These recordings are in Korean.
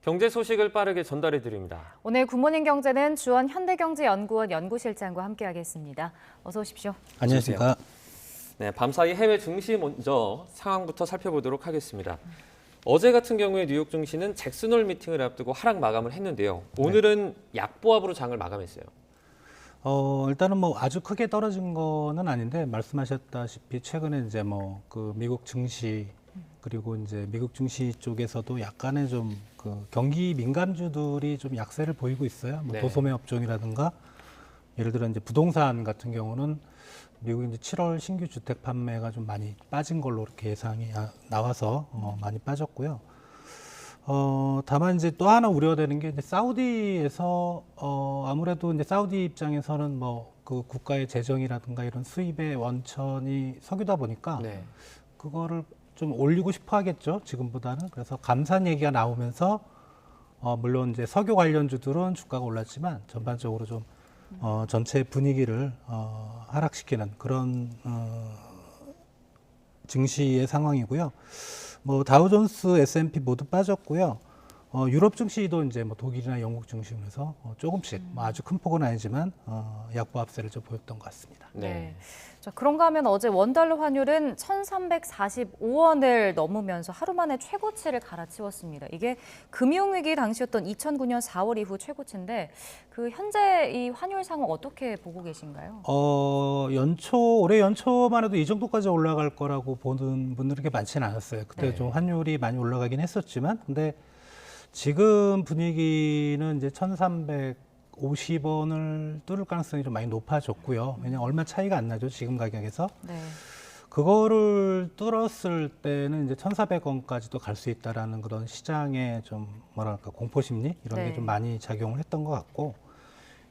경제 소식을 빠르게 전달해 드립니다. 오늘 굿모닝 경제는 주원 현대경제연구원 연구실장과 함께하겠습니다. 어서 오십시오. 안녕하십니까. 네, 밤사이 해외 증시 먼저 상황부터 살펴보도록 하겠습니다. 어제 같은 경우에 뉴욕 증시는 잭슨홀 미팅을 앞두고 하락 마감을 했는데요. 오늘은 약보합으로 장을 마감했어요. 일단은 뭐 아주 크게 떨어진 거는 아닌데 말씀하셨다시피 최근에 이제 뭐 그 미국 증시 그리고 이제 미국 증시 쪽에서도 약간의 좀 그 경기 민감주들이 좀 약세를 보이고 있어요. 뭐 네. 도소매 업종이라든가 예를 들어 이제 부동산 같은 경우는 미국 이제 7월 신규 주택 판매가 좀 많이 빠진 걸로 이렇게 예상이 나와서 많이 빠졌고요. 다만 이제 또 하나 우려되는 게 이제 사우디에서 아무래도 이제 사우디 입장에서는 뭐 그 국가의 재정이라든가 이런 수입의 원천이 석유다 보니까 네. 그거를 좀 올리고 싶어 하겠죠, 지금보다는. 그래서 감산 얘기가 나오면서 물론 이제 석유 관련주들은 주가가 올랐지만 전반적으로 좀 전체 분위기를 하락시키는 그런 증시의 상황이고요. 뭐 다우존스, S&P 모두 빠졌고요. 유럽 증시도 이제 뭐 독일이나 영국 중심으로 조금씩 뭐 아주 큰 폭은 아니지만 약보합세를 좀 보였던 것 같습니다. 네. 자, 그런가 하면 어제 원달러 환율은 1,345원을 넘으면서 하루 만에 최고치를 갈아치웠습니다. 이게 금융위기 당시였던 2009년 4월 이후 최고치인데 그 현재 이 환율 상황 어떻게 보고 계신가요? 올해 연초만 해도 이 정도까지 올라갈 거라고 보는 분들이 그렇게 많지는 않았어요. 그때 네. 좀 환율이 많이 올라가긴 했었지만, 근데 지금 분위기는 이제 1,350원을 뚫을 가능성이 좀 많이 높아졌고요. 왜냐하면 얼마 차이가 안 나죠, 지금 가격에서. 네. 그거를 뚫었을 때는 이제 1,400원까지도 갈 수 있다라는 그런 시장의 좀 뭐랄까 공포심리 이런 네. 게 좀 많이 작용을 했던 것 같고,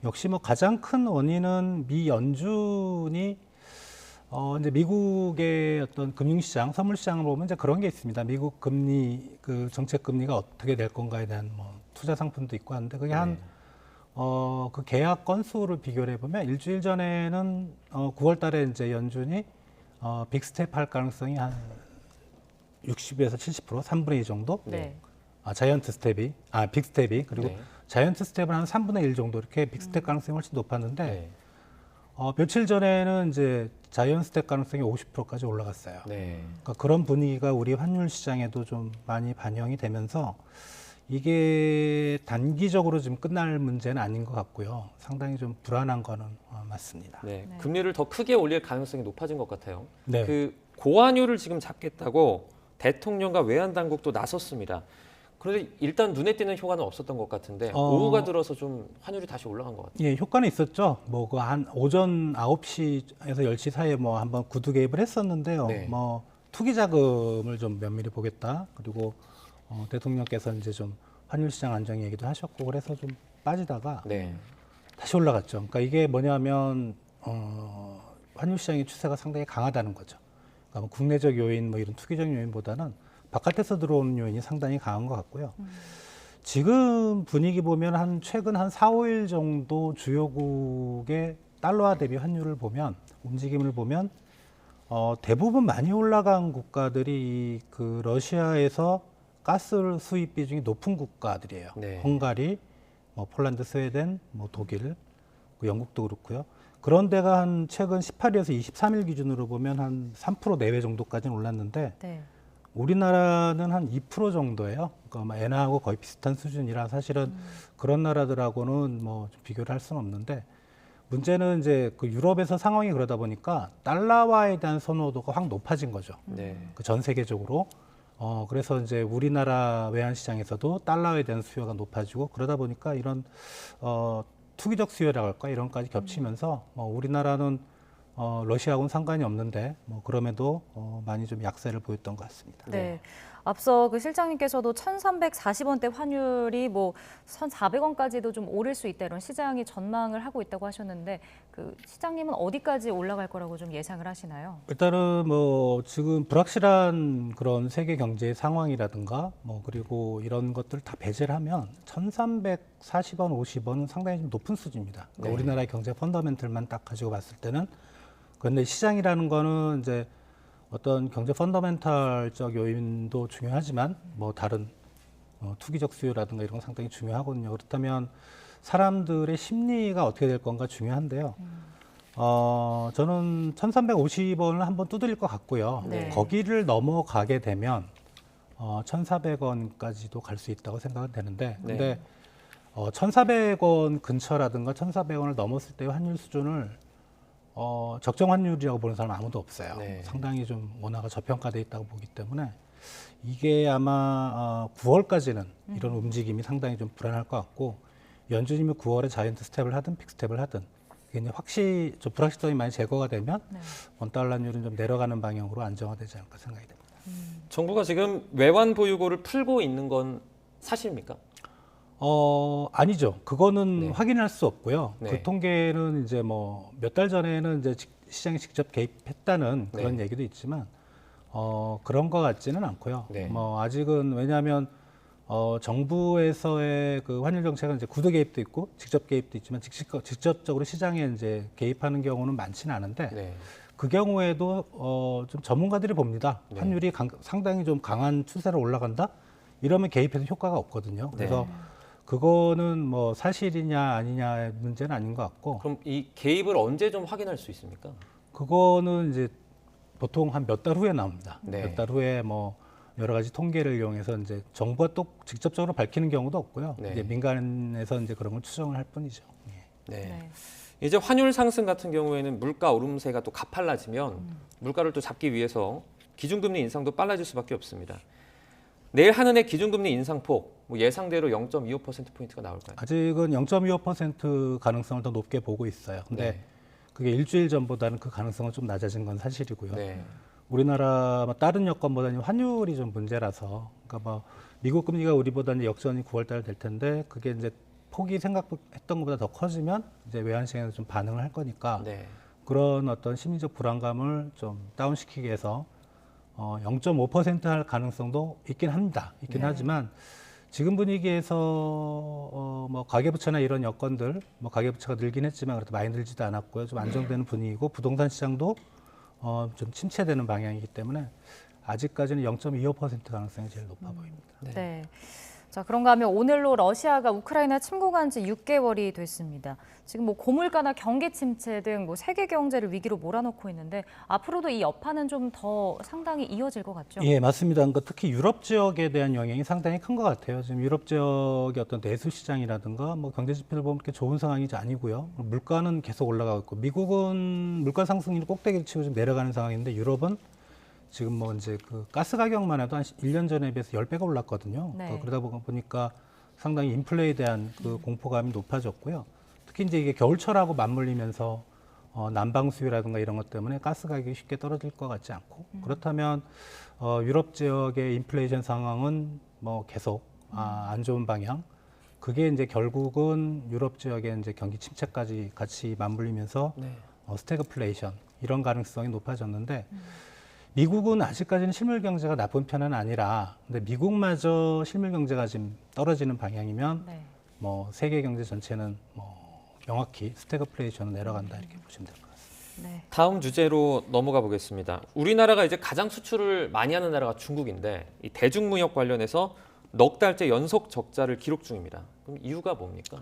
역시 뭐 가장 큰 원인은 미 연준이 이제 미국의 어떤 금융시장, 선물시장을 보면 이제 그런 게 있습니다. 미국 금리, 그 정책 금리가 어떻게 될 건가에 대한 뭐 투자 상품도 있고 하는데 그게 그 계약 건수를 비교를 해보면 일주일 전에는 9월 달에 이제 연준이 빅스텝 할 가능성이 한 60에서 70%, 3분의 2 정도? 네. 빅스텝이, 그리고 네. 자이언트 스텝은 한 3분의 1 정도 이렇게 빅스텝 가능성이 훨씬 높았는데 네. 며칠 전에는 이제 자이언트 스텝 가능성이 50%까지 올라갔어요. 네. 그러니까 그런 분위기가 우리 환율 시장에도 좀 많이 반영이 되면서 이게 단기적으로 지금 끝날 문제는 아닌 것 같고요. 상당히 좀 불안한 거는 맞습니다. 네. 네. 금리를 더 크게 올릴 가능성이 높아진 것 같아요. 네. 그 고환율을 지금 잡겠다고 대통령과 외환 당국도 나섰습니다. 그런데 일단 눈에 띄는 효과는 없었던 것 같은데 오후가 들어서 좀 환율이 다시 올라간 것 같아요. 예, 효과는 있었죠. 뭐 그 한 오전 9시에서 10시 사이에 뭐 한번 구두 개입을 했었는데요. 네. 뭐 투기 자금을 좀 면밀히 보겠다. 그리고 대통령께서 이제 좀 환율 시장 안정 얘기도 하셨고 그래서 좀 빠지다가 네. 다시 올라갔죠. 그러니까 이게 뭐냐면 환율 시장의 추세가 상당히 강하다는 거죠. 그러니까 뭐 국내적 요인 뭐 이런 투기적 요인보다는 바깥에서 들어오는 요인이 상당히 강한 것 같고요. 지금 분위기 보면 최근 한 4, 5일 정도 주요국의 달러화 대비 환율을 보면 움직임을 보면 대부분 많이 올라간 국가들이 그 러시아에서 가스 수입 비중이 높은 국가들이에요. 네. 헝가리, 뭐 폴란드, 스웨덴, 뭐 독일, 영국도 그렇고요. 그런 데가 한 최근 18일에서 23일 기준으로 보면 한 3% 내외 정도까지는 올랐는데 네. 우리나라는 한 2% 정도예요. 그러니까 엔화하고 거의 비슷한 수준이라 사실은 그런 나라들하고는 뭐 좀 비교를 할 수는 없는데 문제는 이제 그 유럽에서 상황이 그러다 보니까 달러화에 대한 선호도가 확 높아진 거죠. 네. 그 전 세계적으로. 그래서 이제 우리나라 외환 시장에서도 달러에 대한 수요가 높아지고 그러다 보니까 이런 투기적 수요라고 할까 이런 것까지 겹치면서 우리나라는 러시아하고는 상관이 없는데 뭐 그럼에도 많이 좀 약세를 보였던 것 같습니다. 네. 앞서 그 실장님께서도 1,340원대 환율이 뭐 1,400원까지도 좀 오를 수 있다 이런 시장이 전망을 하고 있다고 하셨는데 그 시장님은 어디까지 올라갈 거라고 좀 예상을 하시나요? 일단은 뭐 지금 불확실한 그런 세계 경제 상황이라든가 뭐 그리고 이런 것들 다 배제를 하면 1,340원, 50원은 상당히 좀 높은 수준입니다. 그러니까 네. 우리나라의 경제 펀더멘털만 딱 가지고 봤을 때는 그런데 시장이라는 거는 이제 어떤 경제 펀더멘털적 요인도 중요하지만 뭐 다른 투기적 수요라든가 이런 건 상당히 중요하거든요. 그렇다면 사람들의 심리가 어떻게 될 건가 중요한데요. 저는 1,350원을 한번 두드릴 것 같고요. 네. 거기를 넘어가게 되면 1,400원까지도 갈 수 있다고 생각은 되는데, 네. 근데 1,400원 근처라든가 1,400원을 넘었을 때의 환율 수준을 적정 환율이라고 보는 사람 아무도 없어요. 네. 상당히 좀 원화가 저평가돼 있다고 보기 때문에 이게 아마 9월까지는 이런 움직임이 상당히 좀 불안할 것 같고, 연준이면 9월에 자이언트 스텝을 하든 픽 스텝을 하든 이게 이제 확실히 좀 불확실성이 많이 제거가 되면 네. 원달러율은 좀 내려가는 방향으로 안정화되지 않을까 생각이 됩니다. 정부가 지금 외환 보유고를 풀고 있는 건 사실입니까? 아니죠. 그거는 네. 확인할 수 없고요. 네. 그 통계는 이제 뭐 몇 달 전에는 이제 시장에 직접 개입했다는 그런 네. 얘기도 있지만 그런 것 같지는 않고요. 네. 뭐 아직은 왜냐하면 정부에서의 그 환율 정책은 이제 구도 개입도 있고 직접 개입도 있지만 직접적으로 시장에 이제 개입하는 경우는 많지는 않은데 네. 그 경우에도 좀 전문가들이 봅니다. 네. 환율이 상당히 좀 강한 추세로 올라간다. 이러면 개입해도 효과가 없거든요. 그래서 네. 그거는 뭐 사실이냐 아니냐의 문제는 아닌 것 같고, 그럼 이 개입을 언제 좀 확인할 수 있습니까? 그거는 이제 보통 한 몇 달 후에 나옵니다. 네. 몇 달 후에 뭐 여러 가지 통계를 이용해서 이제 정부가 또 직접적으로 밝히는 경우도 없고요. 네. 이제 민간에서 이제 그런 걸 추정을 할 뿐이죠. 예. 네. 네. 이제 환율 상승 같은 경우에는 물가 오름세가 또 가팔라지면 물가를 또 잡기 위해서 기준금리 인상도 빨라질 수밖에 없습니다. 내일 한은의 기준금리 인상폭 뭐 예상대로 0.25%포인트가 나올까요? 아직은 0.25% 가능성을 더 높게 보고 있어요. 근데 네. 그게 일주일 전보다는 그 가능성은 좀 낮아진 건 사실이고요. 네. 우리나라 뭐 다른 여건보다는 환율이 좀 문제라서, 그러니까 뭐 미국 금리가 우리보다는 역전이 9월달 될 텐데 그게 이제 폭이 생각했던 것보다 더 커지면 이제 외환시장에서 좀 반응을 할 거니까 네. 그런 어떤 심리적 불안감을 좀 다운시키기 위해서 0.5% 할 가능성도 있긴 합니다. 있긴 네. 하지만 지금 분위기에서 뭐 가계부채나 이런 여건들, 뭐 가계부채가 늘긴 했지만 그래도 많이 늘지도 않았고요. 좀 안정되는 분위기고 부동산 시장도 좀 침체되는 방향이기 때문에 아직까지는 0.25% 가능성이 제일 높아 보입니다. 네. 네. 자, 그런가 하면 오늘로 러시아가 우크라이나 침공한 지 6개월이 됐습니다. 지금 뭐 고물가나 경기 침체 등 뭐 세계 경제를 위기로 몰아넣고 있는데 앞으로도 이 여파는 좀 더 상당히 이어질 것 같죠? 예, 맞습니다. 그러니까 특히 유럽 지역에 대한 영향이 상당히 큰 것 같아요. 지금 유럽 지역의 어떤 내수 시장이라든가 뭐 경제 지표를 보면 그렇게 좋은 상황이 아니고요. 물가는 계속 올라가고 있고, 미국은 물가 상승률이 꼭대기를 치고 좀 내려가는 상황인데 유럽은 지금 뭐 이제 그 가스 가격만 해도 한 1년 전에 비해서 10배가 올랐거든요. 네. 그러다 보니까 상당히 인플레에 대한 그 공포감이 높아졌고요. 특히 이제 이게 겨울철하고 맞물리면서 난방 수요라든가 이런 것 때문에 가스 가격이 쉽게 떨어질 것 같지 않고, 그렇다면 유럽 지역의 인플레이션 상황은 뭐 계속 안 좋은 방향. 그게 이제 결국은 유럽 지역의 이제 경기 침체까지 같이 맞물리면서 네. 스태그플레이션 이런 가능성이 높아졌는데, 미국은 아직까지는 실물 경제가 나쁜 편은 아니라, 근데 미국마저 실물 경제가 지금 떨어지는 방향이면 네. 뭐 세계 경제 전체는 뭐 명확히 스태그플레이션으로 내려간다 이렇게 보시면 될 것 같습니다. 네. 다음 주제로 넘어가 보겠습니다. 우리나라가 이제 가장 수출을 많이 하는 나라가 중국인데 이 대중무역 관련해서 넉 달째 연속 적자를 기록 중입니다. 그럼 이유가 뭡니까?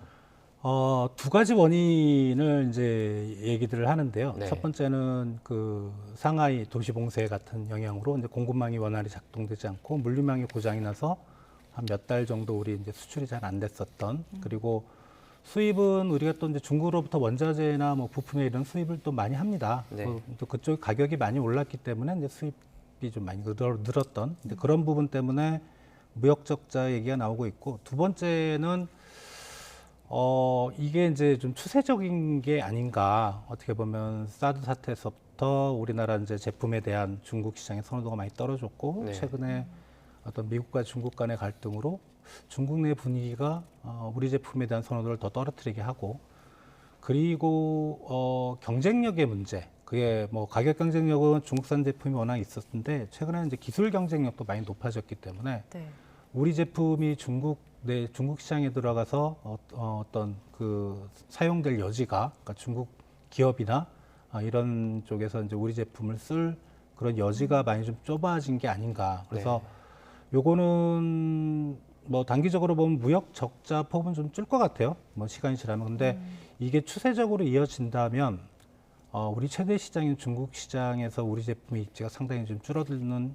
두 가지 원인을 이제 얘기들을 하는데요. 네. 첫 번째는 그 상하이 도시 봉쇄 같은 영향으로 이제 공급망이 원활히 작동되지 않고 물류망이 고장이 나서 한 몇 달 정도 우리 이제 수출이 잘 안 됐었던, 그리고 수입은 우리가 또 이제 중국으로부터 원자재나 뭐 부품에 이런 수입을 또 많이 합니다. 네. 또 그쪽 가격이 많이 올랐기 때문에 이제 수입이 좀 많이 늘었던 이제 그런 부분 때문에 무역 적자 얘기가 나오고 있고, 두 번째는 이게 이제 좀 추세적인 게 아닌가. 어떻게 보면 사드 사태에서부터 우리나라 이제 제품에 대한 중국 시장의 선호도가 많이 떨어졌고, 네. 최근에 어떤 미국과 중국 간의 갈등으로 중국 내 분위기가 우리 제품에 대한 선호도를 더 떨어뜨리게 하고, 그리고 경쟁력의 문제. 그게 뭐 가격 경쟁력은 중국산 제품이 워낙 있었는데 최근에 이제 기술 경쟁력도 많이 높아졌기 때문에 네. 우리 제품이 중국 시장에 들어가서 어떤 그 사용될 여지가, 그러니까 중국 기업이나 이런 쪽에서 이제 우리 제품을 쓸 그런 여지가 많이 좀 좁아진 게 아닌가. 그래서 요거는 뭐 단기적으로 보면 무역 적자 폭은 좀 줄 것 같아요. 뭐 시간이 지나면. 근데 이게 추세적으로 이어진다면 우리 최대 시장인 중국 시장에서 우리 제품의 입지가 상당히 좀 줄어드는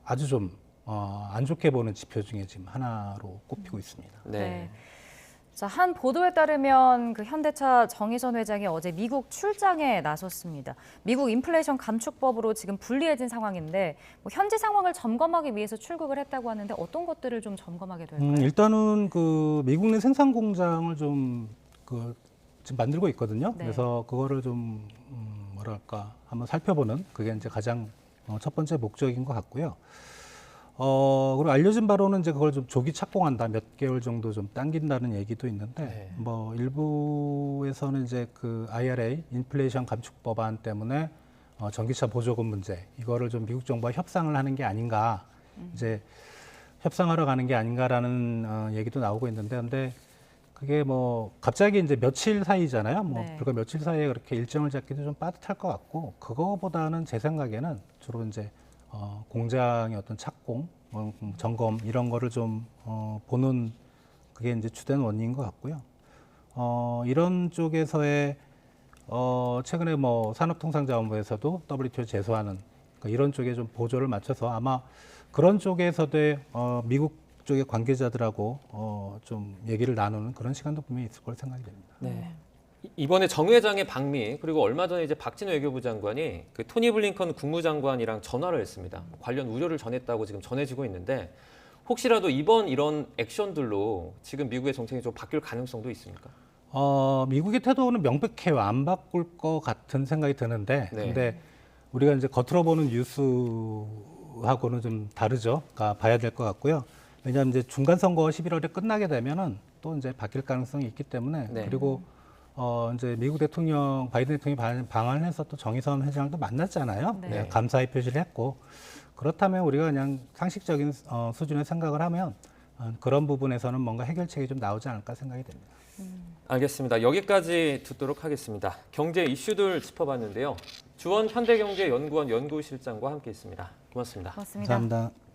아주 좀 안 좋게 보는 지표 중에 지금 하나로 꼽히고 있습니다. 네. 자, 한 보도에 따르면 그 현대차 정의선 회장이 어제 미국 출장에 나섰습니다. 미국 인플레이션 감축법으로 지금 불리해진 상황인데 뭐 현지 상황을 점검하기 위해서 출국을 했다고 하는데 어떤 것들을 좀 점검하게 될까요? 일단은 그 미국 내 생산 공장을 좀 지금 만들고 있거든요. 네. 그래서 그거를 좀 뭐랄까 한번 살펴보는 그게 이제 가장 첫 번째 목적인 것 같고요. 그리고 알려진 바로는 이제 그걸 좀 조기 착공한다, 몇 개월 정도 좀 당긴다는 얘기도 있는데, 네. 뭐 일부에서는 이제 그 IRA 인플레이션 감축 법안 때문에 전기차 보조금 문제 이거를 좀 미국 정부와 협상을 하는 게 아닌가, 이제 협상하러 가는 게 아닌가라는 얘기도 나오고 있는데, 근데 그게 뭐 갑자기 이제 며칠 사이잖아요. 뭐 네. 불과 며칠 사이에 그렇게 일정을 잡기도 좀 빠듯할 것 같고, 그거보다는 제 생각에는 주로 이제 공장의 어떤 착공, 점검 이런 거를 좀 보는 그게 이제 주된 원인인 것 같고요. 이런 쪽에서의 최근에 뭐 산업통상자원부에서도 WTO 제소하는 그러니까 이런 쪽에 좀 보조를 맞춰서 아마 그런 쪽에서도 미국 쪽의 관계자들하고 좀 얘기를 나누는 그런 시간도 분명히 있을 걸 생각이 됩니다. 네. 이번에 정 회장의 방미 그리고 얼마 전에 이제 박진호 외교부 장관이 그 토니 블링컨 국무장관이랑 전화를 했습니다. 관련 우려를 전했다고 지금 전해지고 있는데 혹시라도 이번 이런 액션들로 지금 미국의 정책이 좀 바뀔 가능성도 있습니까? 미국의 태도는 명백해요. 안 바꿀 것 같은 생각이 드는데, 네. 근데 우리가 이제 겉으로 보는 뉴스하고는 좀 다르죠. 그러니까 봐야 될 것 같고요. 왜냐하면 이제 중간 선거가 11월에 끝나게 되면은 또 이제 바뀔 가능성이 있기 때문에 네. 그리고 이제 미국 대통령 바이든 대통령이 방한을 해서 또 정의선 회장을 또 만났잖아요. 네. 네, 감사의 표시를 했고 그렇다면 우리가 그냥 상식적인 수준의 생각을 하면 그런 부분에서는 뭔가 해결책이 좀 나오지 않을까 생각이 됩니다. 알겠습니다. 여기까지 듣도록 하겠습니다. 경제 이슈들 짚어봤는데요. 주원 현대경제연구원 연구실장과 함께했습니다. 고맙습니다. 고맙습니다. 감사합니다.